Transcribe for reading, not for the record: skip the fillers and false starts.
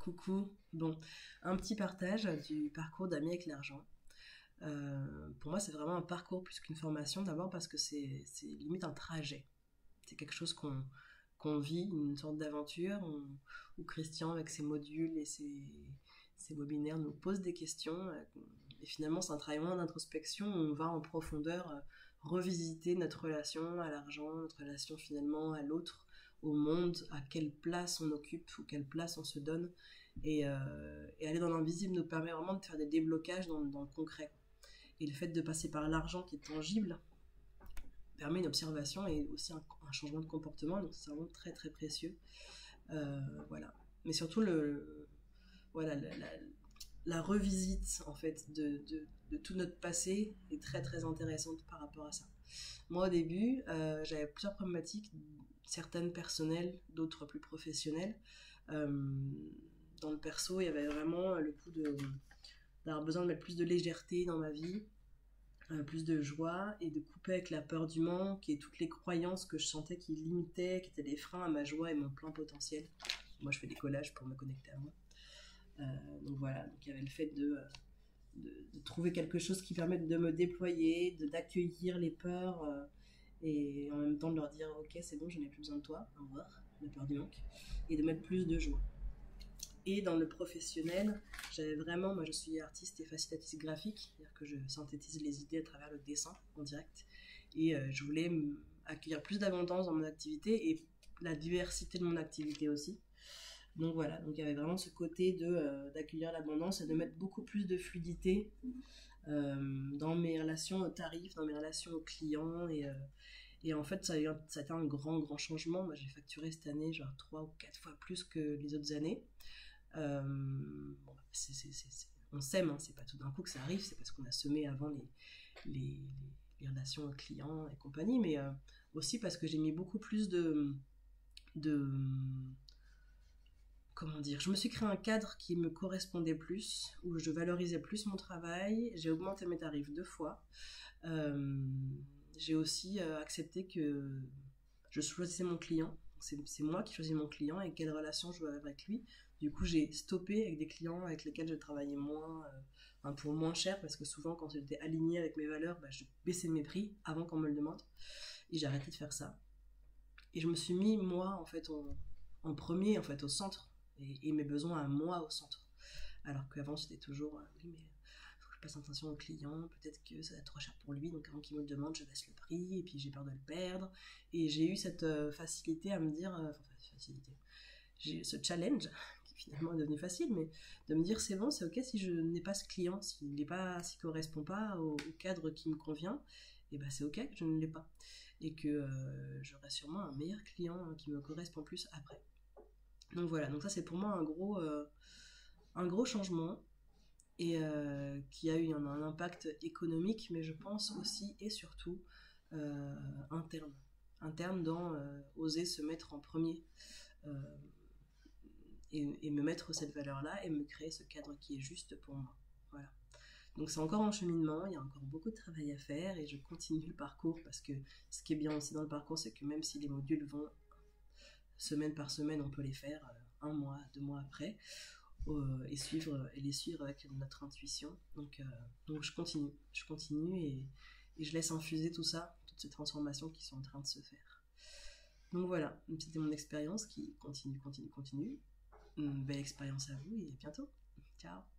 Coucou. Bon, un petit partage du parcours d'Ami avec l'argent. Pour moi, c'est vraiment un parcours plus qu'une formation. D'abord parce que c'est limite un trajet. C'est quelque chose qu'on vit, une sorte d'aventure où Christian, avec ses modules et ses webinaires, nous pose des questions. Et finalement, c'est un travail moins d'introspection où on va en profondeur revisiter notre relation à l'argent, notre relation finalement à l'autre, au monde, à quelle place on occupe ou quelle place on se donne. Et aller dans l'invisible nous permet vraiment de faire des déblocages dans le concret. Et le fait de passer par l'argent qui est tangible permet une observation et aussi un changement de comportement, donc c'est vraiment très très précieux. Voilà. Mais surtout voilà, la revisite en fait de tout notre passé est très très intéressante par rapport à ça. Moi au début, j'avais plusieurs problématiques, certaines personnelles, d'autres plus professionnelles. Euh, dans le perso, il y avait vraiment le coup d'avoir besoin de mettre plus de légèreté dans ma vie, plus de joie et de couper avec la peur du manque et toutes les croyances que je sentais qui limitaient, qui étaient des freins à ma joie et mon plein potentiel. Moi, je fais des collages pour me connecter à moi. Donc voilà, donc il y avait le fait de trouver quelque chose qui permette de me déployer, d'accueillir les peurs et en même temps de leur dire ok, c'est bon, je n'ai plus besoin de toi, au revoir, la peur du manque, et de mettre plus de joie. Et dans le professionnel, j'avais vraiment, moi je suis artiste et facilitatrice graphique, c'est-à-dire que je synthétise les idées à travers le dessin en direct. Et je voulais accueillir plus d'abondance dans mon activité et la diversité de mon activité aussi. Donc voilà, donc il y avait vraiment ce côté d'accueillir l'abondance et de mettre beaucoup plus de fluidité dans mes relations aux tarifs, dans mes relations aux clients. Et en fait, ça a été un grand, grand changement. Moi, j'ai facturé cette année genre 3 ou 4 fois plus que les autres années. Bon, on sème, hein, c'est pas tout d'un coup que ça arrive, c'est parce qu'on a semé avant les, les relations clients et compagnie, mais aussi parce que j'ai mis beaucoup plus de comment dire, je me suis créé un cadre qui me correspondait plus, où je valorisais plus mon travail, j'ai augmenté mes tarifs 2 fois. Euh, j'ai aussi accepté que je choisissais mon client. C'est moi qui choisis mon client et quelle relation je veux avec lui. Du coup, j'ai stoppé avec des clients avec lesquels je travaillais moins, pour moins cher, parce que souvent, quand j'étais alignée avec mes valeurs, je baissais mes prix avant qu'on me le demande. Et j'ai arrêté de faire ça. Et je me suis mis, moi, en fait, en premier, en fait, au centre. Et mes besoins à moi au centre. Alors qu'avant, c'était toujours, oui, mais faut que je passe attention au client, peut-être que ça va être trop cher pour lui, donc avant qu'il me le demande, je baisse le prix, et puis j'ai peur de le perdre. Et j'ai eu cette facilité à me dire, facilité, j'ai eu ce challenge, qui finalement est devenu facile, mais de me dire, c'est bon, c'est ok si je n'ai pas ce client, s'il ne correspond pas au cadre qui me convient, et ben c'est ok que je ne l'ai pas. Et que j'aurai sûrement un meilleur client qui me correspond plus après. Donc voilà, donc ça c'est pour moi un gros changement et qui a eu un impact économique, mais je pense aussi et surtout euh, interne. Interne dans oser se mettre en premier euh, et me mettre cette valeur-là et me créer ce cadre qui est juste pour moi. Voilà. Donc c'est encore en cheminement, il y a encore beaucoup de travail à faire et je continue le parcours parce que ce qui est bien aussi dans le parcours, c'est que même si les modules vont semaine par semaine, on peut les faire 1 mois, 2 mois après et les suivre avec notre intuition. Donc je continue et je laisse infuser tout ça, toutes ces transformations qui sont en train de se faire. Donc voilà, c'était mon expérience qui continue. Une belle expérience à vous et à bientôt. Ciao.